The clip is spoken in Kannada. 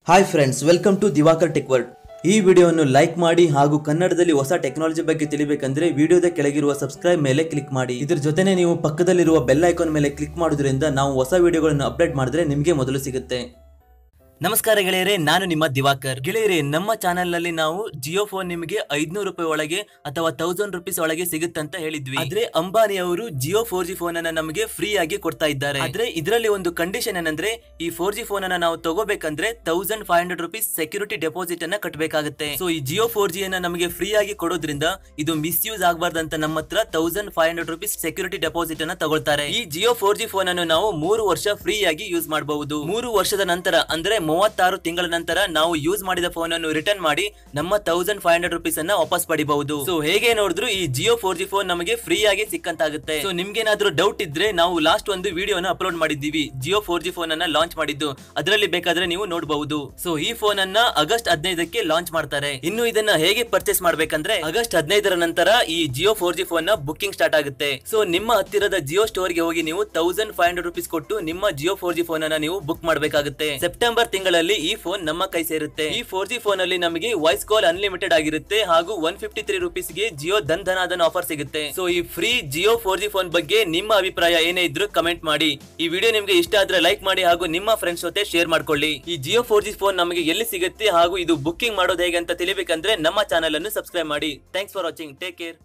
Hi friends, welcome to Diwakar tech world. ಈ ವಿಡಿಯೋವನ್ನು ಲೈಕ್ ಮಾಡಿ ಹಾಗೂ ಕನ್ನಡದಲ್ಲಿ ಹೊಸ ಟೆಕ್ನಾಲಜಿ ಬಗ್ಗೆ ತಿಳಿಬೇಕಂದ್ರೆ ವಿಡಿಯೋದ ಕೆಳಗಿರುವ ಸಬ್ಸ್ಕ್ರೈಬ್ ಮೇಲೆ ಕ್ಲಿಕ್ ಮಾಡಿ. ಇದರ ಜೊತೆನೆ ನೀವು ಪಕ್ಕದಲ್ಲಿರುವ ಬೆಲ್ ಐಕಾನ್ ಮೇಲೆ ಕ್ಲಿಕ್ ಮಾಡೋದ್ರಿಂದ ನಾವು ಹೊಸ ವಿಡಿಯೋಗಳನ್ನು ಅಪ್ಡೇಟ್ ಮಾಡಿದ್ರೆ ನಿಮಗೆ ಮೊದಲು ಸಿಗುತ್ತೆ. ನಮಸ್ಕಾರ ಗೆಳೆಯರೇ, ನಾನು ನಿಮ್ಮ ದಿವಾಕರ್. ಗೆಳೆಯರೇ, ನಮ್ಮ ಚಾನೆಲ್ ನಲ್ಲಿ ನಾವು ಜಿಯೋ ಫೋನ್ ನಿಮಗೆ 500 ರೂಪಾಯಿ ಒಳಗೆ ಅಥವಾ 1000 ರೂಪೀಸ್ ಒಳಗೆ ಸಿಗುತ್ತಂತ ಹೇಳಿದ್ವಿ. ಆದ್ರೆ ಅಂಬಾನಿ ಅವರು ಜಿಯೋ 4G ಫೋನ್ ಅನ್ನ ನಮಗೆ ಫ್ರೀ ಆಗಿ ಕೊಡ್ತಾ ಇದ್ದಾರೆ. ಆದ್ರೆ ಇದರಲ್ಲಿ ಒಂದು ಕಂಡೀಷನ್ ಏನಂದ್ರೆ, ಈ 4G ಫೋನ್ ಅನ್ನ ನಾವು ತಗೋಬೇಕಂದ್ರೆ 1500 ರೂಪೀಸ್ ಸೆಕ್ಯೂರಿಟಿ ಡೆಪಾಸಿಟ್ ಅನ್ನ ಕಟ್ಟಬೇಕಾಗುತ್ತೆ. ಸೊ ಈ ಜಿಯೋ 4G ಅನ್ನ ನಮಗೆ ಫ್ರೀ ಆಗಿ ಕೊಡೋದ್ರಿಂದ ಇದು ಮಿಸ್ಯೂಸ್ ಆಗಬಾರ್ದಂತ ನಮ್ಮ ಹತ್ರ 1500 ರೂಪೀಸ್ ಸೆಕ್ಯೂರಿಟಿ ಡೆಪಾಸಿಟ್ ಅನ್ನ ತಗೊಳ್ತಾರೆ. ಈ ಜಿಯೋ 4G ಫೋನ್ ಅನ್ನು ನಾವು 3 ವರ್ಷ ಫ್ರೀ ಆಗಿ ಯೂಸ್ ಮಾಡಬಹುದು. 3 ವರ್ಷದ ನಂತರ ಅಂದ್ರೆ 36 ತಿಂಗಳ ನಂತರ ನಾವು ಯೂಸ್ ಮಾಡಿದ ಫೋನ್ ಅನ್ನು ರಿಟರ್ನ್ ಮಾಡಿ ನಮ್ಮ 1500 ರೂಪೀಸ್ ಅನ್ನ ವಾಪಸ್ ಪಡಿಬಹುದು. ಸೊ ಹೇಗೆ ನೋಡಿದ್ರು ಈ ಜಿಯೋ 4G ಫೋನ್ ನಮಗೆ ಫ್ರೀ ಆಗಿ ಸಿಕ್ಕಂತಾಗುತ್ತೆ. ಸೊ ನಿಮ್ಗೇನಾದ್ರೂ ಡೌಟ್ ಇದ್ರೆ ನಾವು ಲಾಸ್ಟ್ ಒಂದು ವಿಡಿಯೋನ ಅಪ್ಲೋಡ್ ಮಾಡಿದ್ದೀವಿ, ಜಿಯೋ 4G ಫೋನ್ ಅನ್ನ ಲಾಂಚ್ ಮಾಡಿದ್ದು. ಅದರಲ್ಲಿ ಬೇಕಾದ್ರೆ ನೀವು ನೋಡಬಹುದು. ಸೊ ಈ ಫೋನ್ ಅನ್ನ ಆಗಸ್ಟ್ 15ಕ್ಕೆ ಲಾಂಚ್ ಮಾಡ್ತಾರೆ. ಇನ್ನು ಇದನ್ನ ಹೇಗೆ ಪರ್ಚೇಸ್ ಮಾಡ್ಬೇಕಂದ್ರೆ, ಆಗಸ್ಟ್ 15ರ ನಂತರ ಈ ಜಿಯೋ 4G ಫೋನ್ ನ ಬುಕ್ಕಿಂಗ್ ಸ್ಟಾರ್ಟ್ ಆಗುತ್ತೆ. ಸೊ ನಿಮ್ಮ ಹತ್ತಿರದ ಜಿಯೋ ಸ್ಟೋರ್ ಗೆ ಹೋಗಿ ನೀವು 1500 ರೂಪೀಸ್ ಕೊಟ್ಟು ನಿಮ್ಮ ಜಿಯೋ 4G ಫೋನ್ ಅನ್ನ ನೀವು ಬುಕ್ ಮಾಡಬೇಕಾಗುತ್ತೆ. ಸೆಪ್ಟೆಂಬರ್ ತಿಂಗಳಲ್ಲಿ ಈ ಫೋನ್ ನಮ್ಮ ಕೈ ಸೇರುತ್ತೆ. ಈ 4G ಫೋನ್ ಅಲ್ಲಿ ನಮಗೆ ವಾಯ್ಸ್ ಕಾಲ್ ಅನ್ಲಿಮಿಟೆಡ್ ಆಗಿರುತ್ತೆ ಹಾಗೂ 153 ರೂಪೀಸ್ ಗೆ ಜಿಯೋ ಧನ್ ಆಫರ್ ಸಿಗುತ್ತೆ. ಸೊ ಈ ಫ್ರೀ ಜಿಯೋ 4G ಫೋನ್ ಬಗ್ಗೆ ನಿಮ್ಮ ಅಭಿಪ್ರಾಯ ಏನೇ ಇದ್ರೂ ಕಮೆಂಟ್ ಮಾಡಿ. ಈ ವಿಡಿಯೋ ನಿಮಗೆ ಇಷ್ಟ ಆದ್ರೆ ಲೈಕ್ ಮಾಡಿ ಹಾಗೂ ನಿಮ್ಮ ಫ್ರೆಂಡ್ಸ್ ಜೊತೆ ಶೇರ್ ಮಾಡ್ಕೊಳ್ಳಿ. ಈ ಜಿಯೋ 4G ಫೋನ್ ನಮಗೆ ಎಲ್ಲಿ ಸಿಗುತ್ತೆ ಹಾಗೂ ಇದು ಬುಕ್ಕಿಂಗ್ ಮಾಡೋದು ಹೇಗೆ ಅಂತ ತಿಳಿಬೇಕಂದ್ರೆ ನಮ್ಮ ಚಾನೆಲ್ ಅನ್ನು ಸಬ್ಸ್ಕ್ರೈಬ್ ಮಾಡಿ. Thanks for watching. Take care.